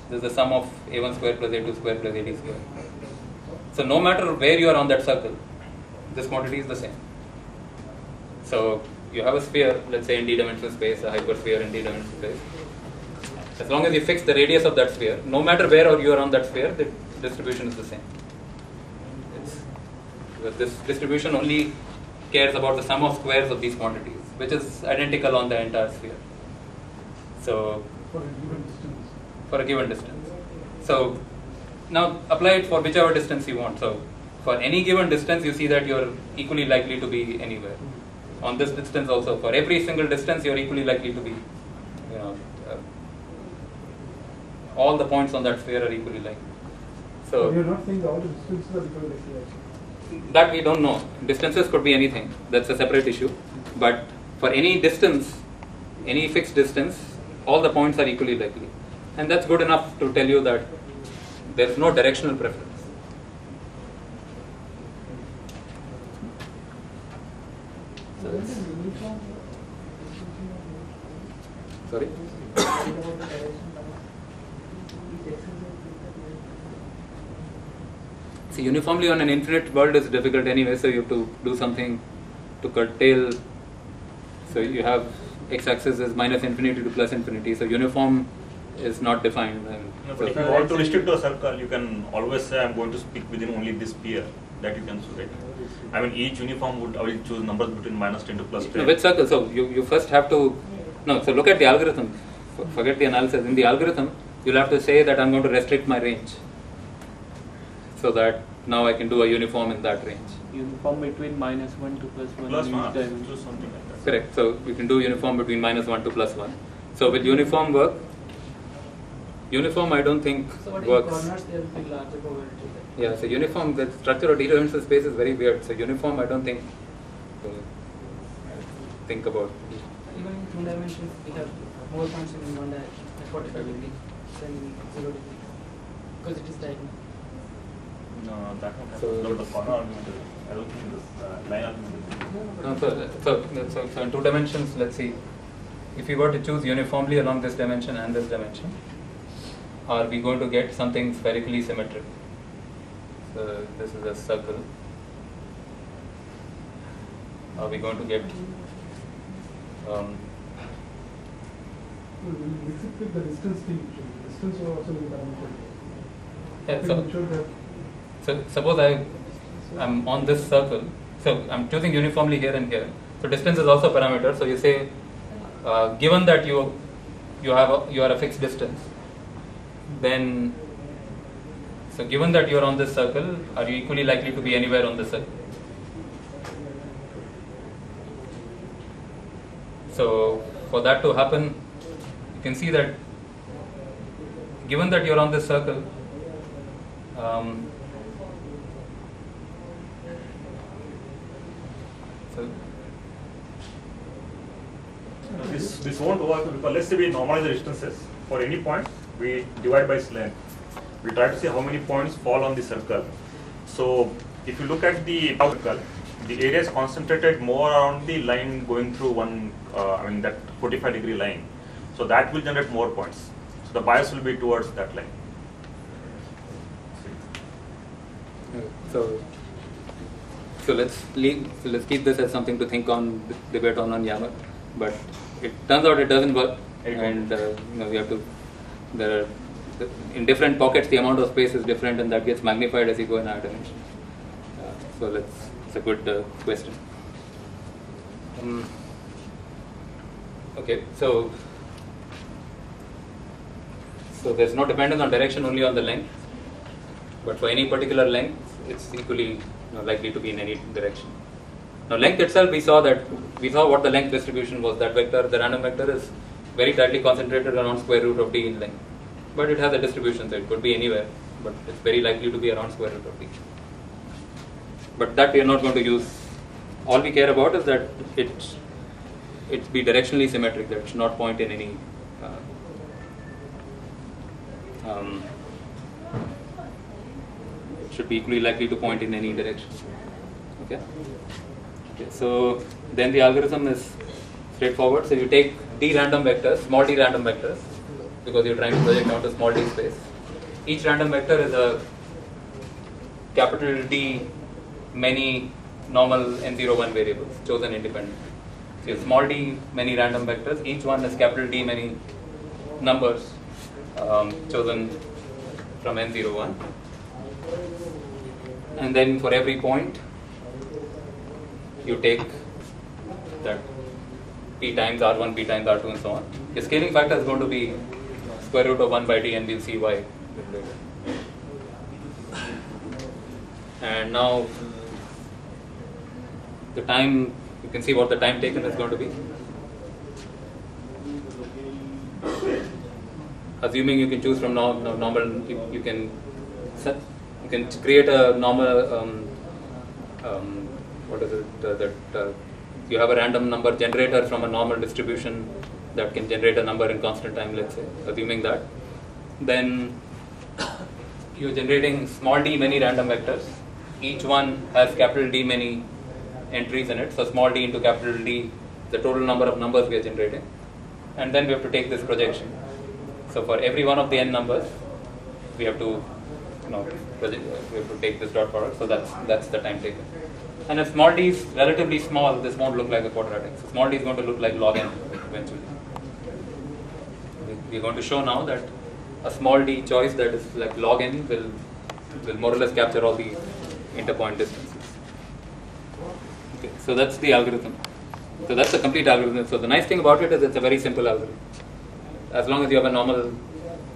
Speaker 1: This is the sum of a1 square plus a2 square plus ad square. So no matter where you are on that circle, this quantity is the same. So you have a sphere, let's say in d-dimensional space, a hypersphere in d-dimensional space. As long as you fix the radius of that sphere, no matter where you are on that sphere, the distribution is the same. This distribution only cares about the sum of squares of these quantities, which is identical on the entire sphere. So
Speaker 4: For a given distance.
Speaker 1: for a given distance. So now apply it for whichever distance you want. So for any given distance, you see that you're equally likely to be anywhere. On this distance also, for every single distance, you're equally likely to be, all the points on that sphere are equally likely. So
Speaker 4: you're not saying that all the distances are equal actually.
Speaker 1: that we don't know. Distances could be anything. That's a separate issue. But for any distance, any fixed distance, all the points are equally likely. And that's good enough to tell you that there's no directional preference. Sorry? See, uniformly on an infinite world is difficult anyway, so you have to do something to curtail. So you have x-axis is minus infinity to plus infinity, so uniform is not defined.
Speaker 3: No, but if you want to restrict to a circle, you can always say I'm going to speak within only this sphere. That you can say. I mean, each uniform I will choose numbers between minus 10 to plus 10.
Speaker 1: No, which circle? So you first have to, so look at the algorithm. Forget the analysis. In the algorithm, you'll have to say that I'm going to restrict my range. So that now I can do a uniform in that range.
Speaker 5: Uniform between -1 to +1
Speaker 3: Plus
Speaker 5: in
Speaker 3: 1,
Speaker 5: each dimension.
Speaker 3: choose something like that.
Speaker 1: Correct. So you can do uniform between -1 to +1. So will uniform work? Uniform I don't think
Speaker 2: So what
Speaker 1: works.
Speaker 2: corners there will be larger probability.
Speaker 1: Yeah, so uniform, the structure of d-dimensional space is very weird. So uniform I don't think think about.
Speaker 2: Even in 2 dimensions, we have more points in one direction at 45 degrees than 0 degree because it is diagonal.
Speaker 3: No, that won't
Speaker 1: So-
Speaker 3: happen. No, the corner argument is, I don't think this line argument is.
Speaker 1: No, so in 2 dimensions, let's see. If we were to choose uniformly along this dimension and this dimension, are we going to get something spherically symmetric? So this is a circle. Are we going to get
Speaker 4: We'll mix it with the distance thing. Distance will also be parameter.
Speaker 1: yeah,
Speaker 4: We should have
Speaker 1: so suppose I'm on this circle, so I'm choosing uniformly here and here. So distance is also a parameter. So you say, given that you are a fixed distance, then so given that you are on this circle, are you equally likely to be anywhere on this circle? So for that to happen, you can see that given that you are on this circle, so
Speaker 3: This won't work because let's say we normalize the distances. For any point, we divide by its length. We try to see how many points fall on the circle. So if you look at the circle, the area is concentrated more around the line going through that 45-degree line. So that will generate more points. So the bias will be towards that line.
Speaker 1: so let's keep this as something to think on, debate on Yammer. But it turns out it doesn't work, and we have to. There are in different pockets the amount of space is different, and that gets magnified as you go in higher dimension. So it's a good question. Okay, so there's no dependence on direction, only on the length. But for any particular length, it's equally likely to be in any direction. Now, length itself, we saw what the length distribution was. That vector, the random vector, is very tightly concentrated around square root of d in length. But it has a distribution, so it could be anywhere. But it's very likely to be around square root of d. But that we are not going to use. All we care about is that it be directionally symmetric. That it should not point in any. It should be equally likely to point in any direction. Okay. So then the algorithm is straightforward. So you take d random vectors, small d random vectors, because you're trying to project out a small d space. Each random vector is a capital D many normal n01 variables chosen independently. So you have small d many random vectors. Each one is capital D many numbers chosen from n01. And then for every point, you take that p times r1, p times r2, and so on. The scaling factor is going to be square root of 1 by d, and we'll see why little later. And now the time, you can see what the time taken is going to be. Assuming you can choose from normal, you can create a normal, what is it, you have a random number generator from a normal distribution that can generate a number in constant time, let's say, assuming that. Then you're generating small d many random vectors. Each one has capital D many entries in it. So small d into capital D, the total number of numbers we are generating. And then we have to take this projection. So for every one of the n numbers, we have to, we have to take this dot product. So that's the time taken. And if small d is relatively small, this won't look like a quadratic. So small d is going to look like log n eventually. We're going to show now that a small d choice that is like log n will more or less capture all the interpoint distances. Okay, so that's the algorithm. So that's the complete algorithm. So the nice thing about it is it's a very simple algorithm. As long as you have a normal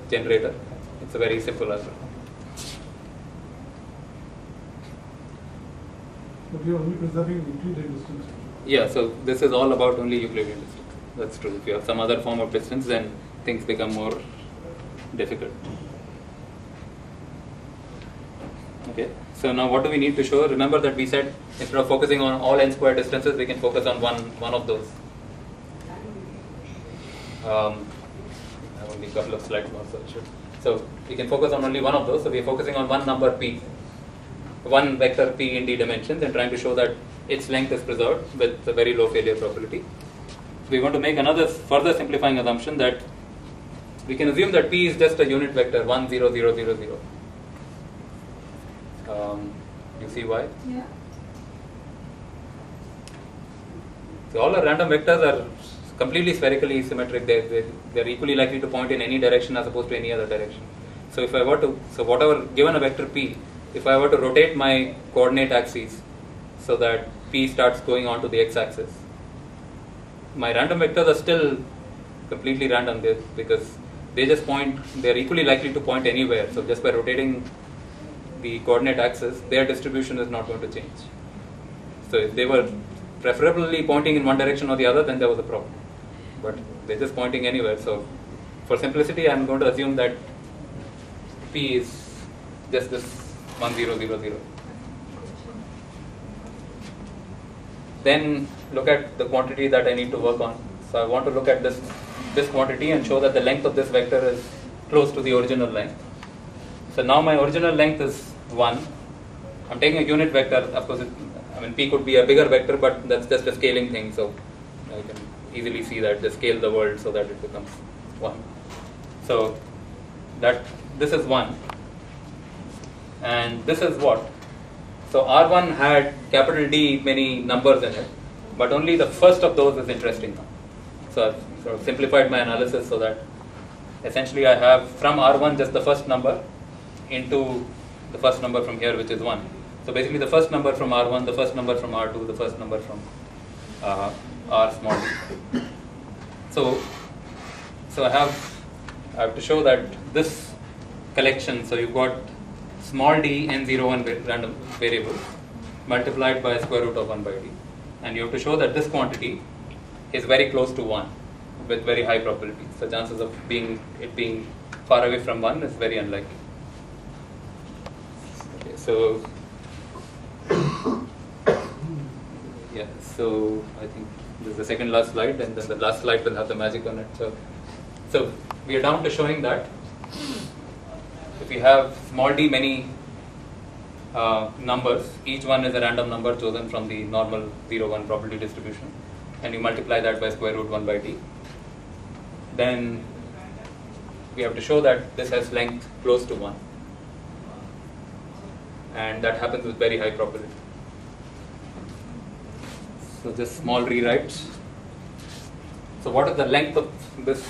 Speaker 1: generator, it's a very simple algorithm.
Speaker 4: But you are only preserving Euclidean distance.
Speaker 1: Yeah, so this is all about only Euclidean distance. That's true. If you have some other form of distance, then things become more difficult. Okay, so now what do we need to show? Remember that we said instead of focusing on all n square distances, we can focus on one of those. I have only a couple of slides more, so we can focus on only one of those. So we are focusing on one number p, one vector p in d dimensions, and trying to show that its length is preserved with a very low failure probability. We want to make another further simplifying assumption that we can assume that p is just a unit vector 1 0 0 0 0. You see why?
Speaker 7: Yeah.
Speaker 1: So all our random vectors are completely spherically symmetric. They're equally likely to point in any direction as opposed to any other direction. So if I were to, whatever, given a vector p, if I were to rotate my coordinate axes so that p starts going on to the x-axis, my random vectors are still completely random there because they just point, they're equally likely to point anywhere. So just by rotating the coordinate axis, their distribution is not going to change. So if they were preferably pointing in one direction or the other, then there was a problem. But they're just pointing anywhere. So for simplicity, I'm going to assume that p is just this 1 0 0 0. Then look at the quantity that I need to work on. So I want to look at this quantity and show that the length of this vector is close to the original length. So now my original length is 1. I'm taking a unit vector. Of course, p could be a bigger vector, but that's just a scaling thing. So I can easily see that they scale the world so that it becomes 1. So that this is 1. And this is what? So R1 had capital D many numbers in it, but only the first of those is interesting now. So I've sort of simplified my analysis so that essentially I have from R1 just the first number into the first number from here, which is 1. So basically the first number from R1, the first number from R2, the first number from R small d. So I have to show that this collection, so you've got small d n01 random variables multiplied by square root of 1 by d, and you have to show that this quantity is very close to 1 with very high probability. So chances of it being far away from 1 is very unlikely. Okay, so yeah, so I think this is the second last slide, and then the last slide will have the magic on it. So we are down to showing that if we have small d many numbers, each one is a random number chosen from the normal 0-1 probability distribution, and you multiply that by square root 1 by d, then we have to show that this has length close to 1, and that happens with very high probability. So just small rewrites. So what is the length of this?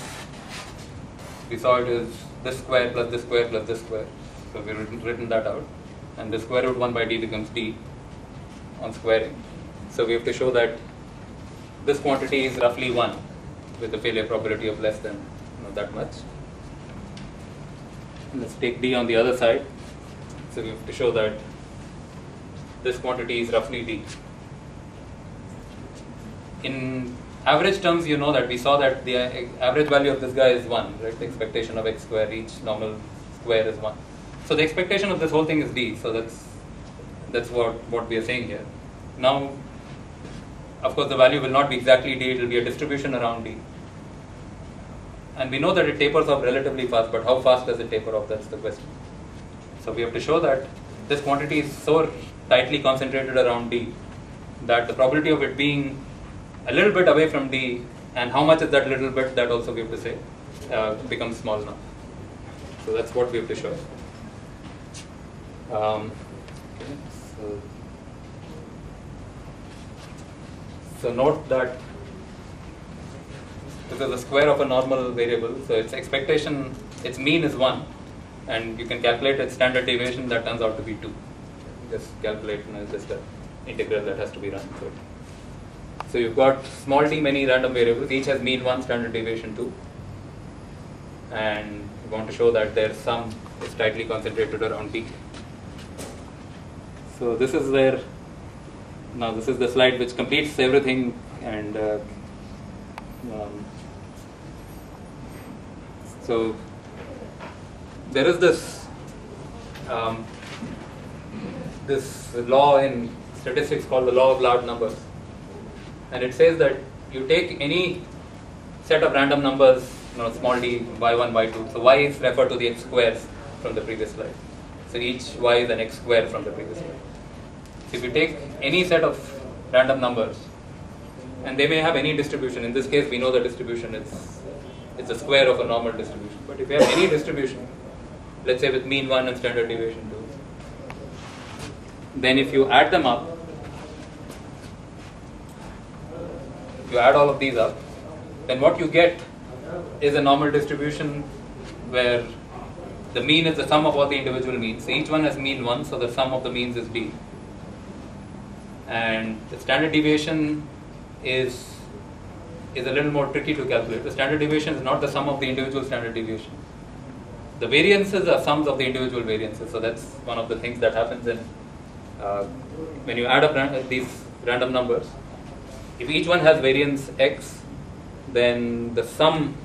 Speaker 1: We saw it is this square plus this square plus this square. So we've written that out. And the square root 1 by d becomes d on squaring. So we have to show that this quantity is roughly 1 with a failure probability of less than that much. let's take D on the other side. So we have to show that this quantity is roughly D. In average terms, you know that we saw that the average value of this guy is 1, right? The expectation of x square, each normal square is 1. So the expectation of this whole thing is D. So that's what we are saying here. Now, of course, the value will not be exactly D, it will be a distribution around D. And we know that it tapers off relatively fast, but how fast does it taper off? That's the question. So we have to show that this quantity is so tightly concentrated around D that the probability of it being a little bit away from D, and how much is that little bit, that also we have to say, becomes small enough. So that's what we have to show. So note that this is the square of a normal variable, so its expectation, its mean is 1, and you can calculate its standard deviation, that turns out to be 2. Just calculate, it's just an integral that has to be run through. So you've got small t many random variables, each has mean 1, standard deviation 2, and you want to show that their sum is tightly concentrated around D. So this is where, now this is the slide which completes everything, and so there is this law in statistics called the law of large numbers, and it says that you take any set of random numbers, small d, y1, y2. So y is referred to the x squares from the previous slide. So each y is an x square from the previous slide. So if you take any set of random numbers, and they may have any distribution. In this case, we know the distribution it's a square of a normal distribution. But if you have any distribution, let's say with mean 1 and standard deviation 2, then if you add them up, you add all of these up, then what you get is a normal distribution where the mean is the sum of all the individual means. So each one has mean 1, so the sum of the means is D. And the standard deviation is a little more tricky to calculate. The standard deviation is not the sum of the individual standard deviation. The variances are sums of the individual variances. So that's one of the things that happens in when you add up these random numbers. If each one has variance x, then the sum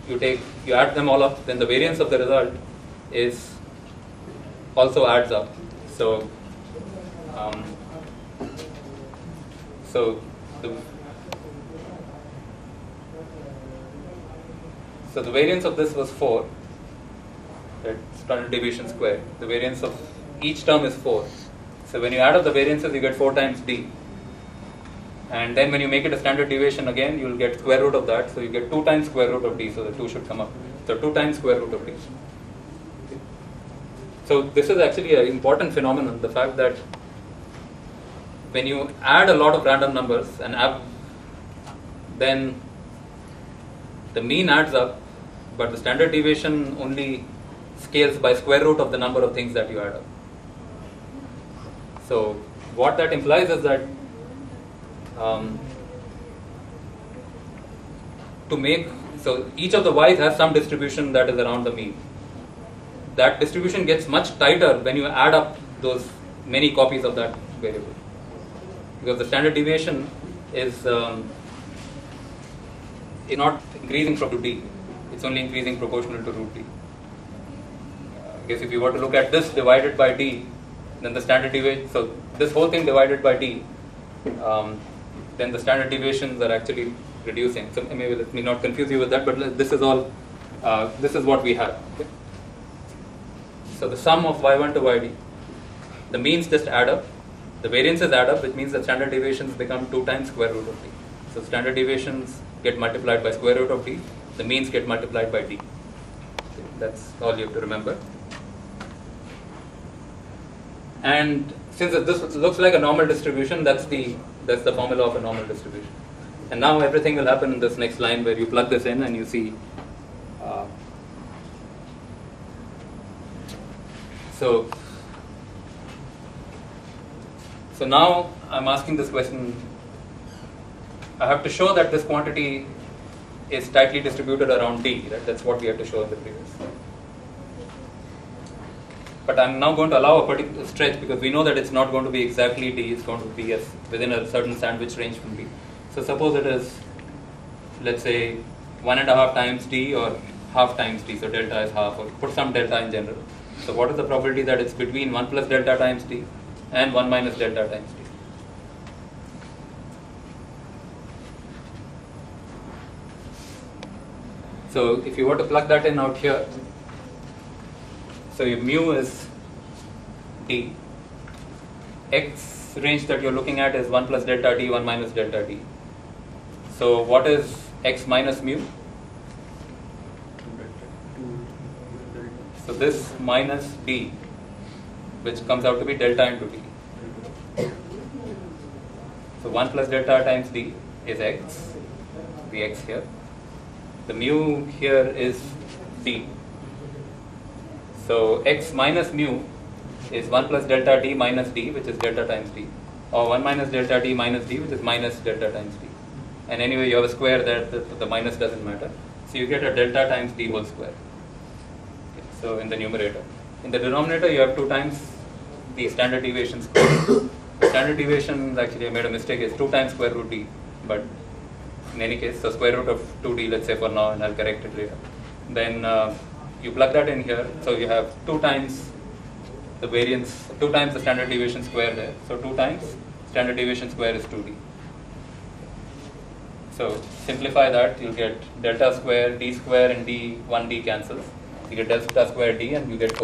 Speaker 1: you add them all up, then the variance of the result is also adds up. So the variance of this was 4, that standard deviation squared. The variance of each term is 4. So when you add up the variances, you get 4 times D. And then when you make it a standard deviation again, you will get square root of that. So you get 2 times square root of D. So the 2 should come up. So 2 times square root of D. So this is actually an important phenomenon, the fact that when you add a lot of random numbers and then the mean adds up, but the standard deviation only scales by square root of the number of things that you add up. So what that implies is that so each of the y's has some distribution that is around the mean. That distribution gets much tighter when you add up those many copies of that variable, because the standard deviation is not increasing from D, it's only increasing proportional to root D. I guess if you were to look at this divided by D, then the standard deviation, so this whole thing divided by D, then the standard deviations are actually reducing. So maybe let me not confuse you with that, but this is all, this is what we have. Okay? So the sum of y1 to yd, the means just add up, the variances add up, which means that standard deviations become 2 times square root of D. So standard deviations get multiplied by square root of D, the means get multiplied by D. Okay, that's all you have to remember. And since this looks like a normal distribution, that's the formula of a normal distribution. And now everything will happen in this next line where you plug this in and you see. So now I'm asking this question. I have to show that this quantity is tightly distributed around D. Right? That's what we have to show in the previous. But I'm now going to allow a particular stretch because we know that it's not going to be exactly d, it's going to be within a certain sandwich range from d. So suppose it is, let's say, 1.5 times d or half times d, so delta is half, or put some delta in general. So what is the probability that it's between 1 plus delta times d and 1 minus delta times d? So if you were to plug that in out here, so your mu is d, x range that you're looking at is 1 plus delta d, 1 minus delta d. So what is x minus mu? So this minus d, which comes out to be delta into d. So 1 plus delta times d is x, the x here. The mu here is d. So x minus mu is 1 plus delta d minus d, which is delta times d, or 1 minus delta d minus d, which is minus delta times d. And anyway, you have a square there, the minus doesn't matter. So you get a delta times d whole square. Okay, so in the numerator. In the denominator, you have 2 times the standard deviation square. The standard deviation, actually I made a mistake, is 2 times square root d, but in any case, so square root of 2d, let's say for now, and I'll correct it later. Then you plug that in here, so you have 2 times the variance, 2 times the standard deviation square there. So 2 times standard deviation square is 2d. So simplify that, you'll get delta square, d square, and d, 1d cancels. You get delta square d, and you get